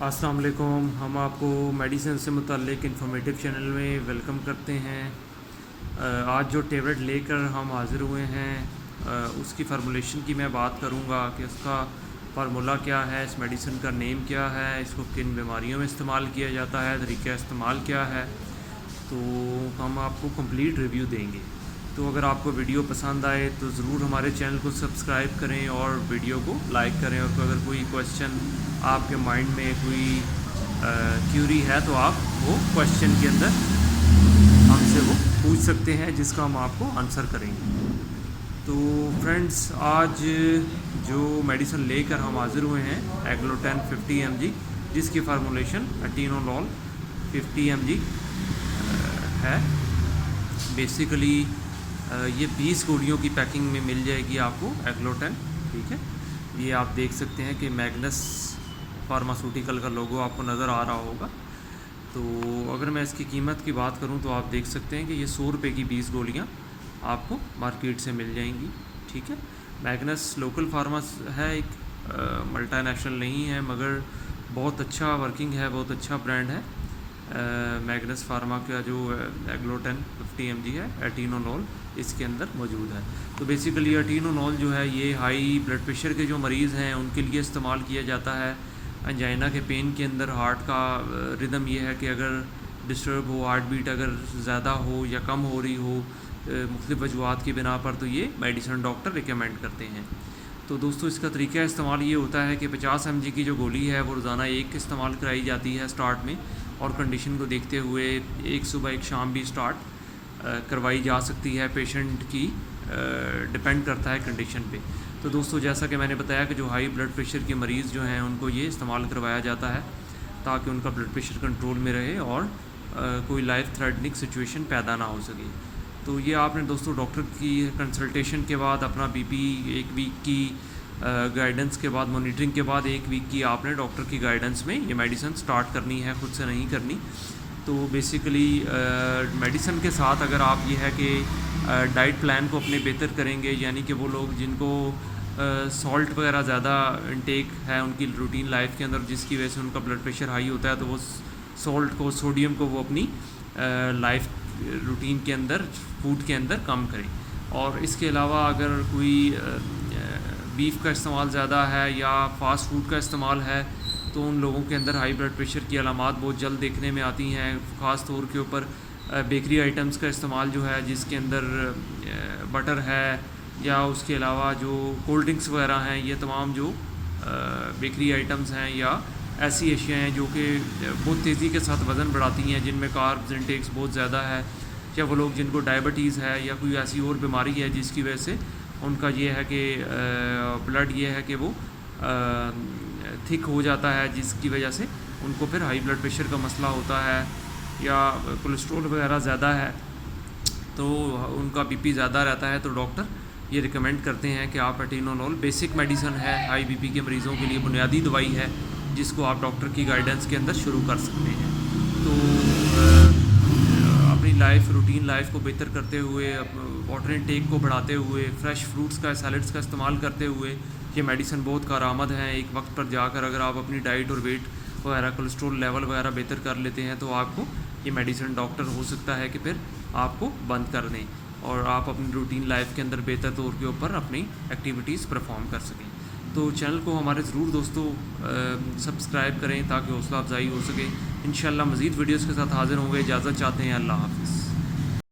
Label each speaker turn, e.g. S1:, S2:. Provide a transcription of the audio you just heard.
S1: السلام علیکم. ہم آپ کو میڈیسن سے متعلق انفارمیٹیو چینل میں ویلکم کرتے ہیں. آج جو ٹیبلٹ لے کر ہم حاضر ہوئے ہیں اس کی فارمولیشن کی میں بات کروں گا کہ اس کا فارمولا کیا ہے, اس میڈیسن کا نیم کیا ہے, اس کو کن بیماریوں میں استعمال کیا جاتا ہے, طریقہ استعمال کیا ہے. تو ہم آپ کو کمپلیٹ ریویو دیں گے. تو اگر آپ کو ویڈیو پسند آئے تو ضرور ہمارے چینل کو سبسکرائب کریں اور ویڈیو کو لائک کریں. اور اگر کوئی کویشچن آپ کے مائنڈ میں کوئی کیوری ہے تو آپ وہ کویشچن کے اندر ہم سے وہ پوچھ سکتے ہیں, جس کا ہم آپ کو آنسر کریں گے. تو فرینڈس, آج جو میڈیسن لے کر ہم حاضر ہوئے ہیں ایگلوٹین 50 mg, جس کی فارمولیشن اٹینولول 50 mg ہے. بیسیکلی یہ 20 گولیوں کی پیکنگ میں مل جائے گی آپ کو ایگلوٹین. ٹھیک ہے, یہ آپ دیکھ سکتے ہیں کہ میگنس فارماسوٹیکل کا لوگو آپ کو نظر آ رہا ہوگا. تو اگر میں اس کی قیمت کی بات کروں تو آپ دیکھ سکتے ہیں کہ یہ 100 روپے کی 20 گولیاں آپ کو مارکیٹ سے مل جائیں گی. ٹھیک ہے, میگنس لوکل فارماس ہے, ایک ملٹی نیشنل نہیں ہے, مگر بہت اچھا ورکنگ ہے, بہت اچھا برانڈ ہے. میگنس فارما کا جو ایگلوٹین 50 mg ہے ایٹینولول اس کے اندر موجود ہے. تو بیسیکلی ایٹینولول جو ہے یہ ہائی بلڈ پریشر کے جو مریض ہیں ان کے لیے استعمال کیا جاتا ہے. انجائنا کے پین کے اندر ہارٹ کا ردم یہ ہے کہ اگر ڈسٹرب ہو, ہارٹ بیٹ اگر زیادہ ہو یا کم ہو رہی ہو مختلف وجوہات کی بنا پر, تو یہ میڈیسن ڈاکٹر ریکمینڈ کرتے ہیں. تو دوستو, اس کا طریقہ استعمال یہ ہوتا ہے کہ 50 mg کی جو گولی ہے وہ روزانہ ایک استعمال کرائی جاتی ہے اسٹارٹ میں, اور کنڈیشن کو دیکھتے ہوئے ایک صبح ایک شام بھی اسٹارٹ کروائی جا سکتی ہے. پیشنٹ کی ڈپینڈ کرتا ہے کنڈیشن پہ. تو دوستو, جیسا کہ میں نے بتایا کہ جو ہائی بلڈ پریشر کے مریض جو ہیں ان کو یہ استعمال کروایا جاتا ہے تاکہ ان کا بلڈ پریشر کنٹرول میں رہے اور کوئی لائف تھریٹنگ سچویشن پیدا نہ ہو سکے. تو یہ آپ نے دوستو ڈاکٹر کی کنسلٹیشن کے بعد اپنا بی پی ایک ویک کی گائیڈنس کے بعد, مانیٹرنگ کے بعد ایک ویک کی آپ نے ڈاکٹر کی گائیڈنس میں یہ میڈیسن سٹارٹ کرنی ہے, خود سے نہیں کرنی. تو بیسیکلی میڈیسن کے ساتھ اگر آپ یہ ہے کہ ڈائٹ پلان کو اپنے بہتر کریں گے, یعنی کہ وہ لوگ جن کو سالٹ وغیرہ زیادہ انٹیک ہے ان کی روٹین لائف کے اندر, جس کی وجہ سے ان کا بلڈ پریشر ہائی ہوتا ہے, تو وہ سالٹ کو, سوڈیم کو وہ اپنی لائف روٹین کے اندر, فوڈ کے اندر کم کریں. اور اس کے علاوہ اگر کوئی بیف کا استعمال زیادہ ہے یا فاسٹ فوڈ کا استعمال ہے تو ان لوگوں کے اندر ہائی بلڈ پریشر کی علامات بہت جلد دیکھنے میں آتی ہیں. خاص طور کے اوپر بیکری آئٹمس کا استعمال جو ہے, جس کے اندر بٹر ہے, یا اس کے علاوہ جو کولڈ ڈرنکس وغیرہ ہیں, یہ تمام جو بیکری آئٹمس ہیں یا ایسی اشیاء ہیں جو کہ بہت تیزی کے ساتھ وزن بڑھاتی ہیں, جن میں کاربز انٹیکس بہت زیادہ ہے, یا وہ لوگ جن کو ڈائبٹیز ہے یا کوئی ایسی اور بیماری ہے جس کی وجہ سے ان کا یہ ہے کہ بلڈ یہ ہے کہ وہ تھک ہو جاتا ہے, جس کی وجہ سے ان کو پھر ہائی بلڈ پریشر کا مسئلہ ہوتا ہے, یا کولیسٹرول وغیرہ زیادہ ہے تو ان کا بی پی زیادہ رہتا ہے. تو ڈاکٹر یہ ریکمینڈ کرتے ہیں کہ آپ ایٹینولول بیسک میڈیسن ہے, ہائی بی پی کے مریضوں کے لیے بنیادی دوائی ہے, جس کو آپ ڈاکٹر کی گائیڈنس کے اندر شروع کر سکتے ہیں. تو اپنی لائف, روٹین لائف کو بہتر کرتے ہوئے, واٹر انٹیک کو بڑھاتے ہوئے, فریش فروٹس کا, سیلڈس کا استعمال کرتے ہوئے یہ میڈیسن بہت کارآمد ہیں. ایک وقت پر جا کر اگر آپ اپنی ڈائٹ اور ویٹ وغیرہ, کولیسٹرول لیول وغیرہ بہتر کر لیتے ہیں تو آپ کو یہ میڈیسن ڈاکٹر ہو سکتا ہے کہ پھر آپ کو بند کر دیں اور آپ اپنی روٹین لائف کے اندر بہتر طور کے اوپر اپنی ایکٹیویٹیز پرفارم کر سکیں. تو چینل کو ہمارے ضرور دوستو سبسکرائب کریں تاکہ حوصلہ افزائی ہو سکے. انشاءاللہ مزید ویڈیوز کے ساتھ حاضر ہوں گے. اجازت چاہتے ہیں. اللہ حافظ.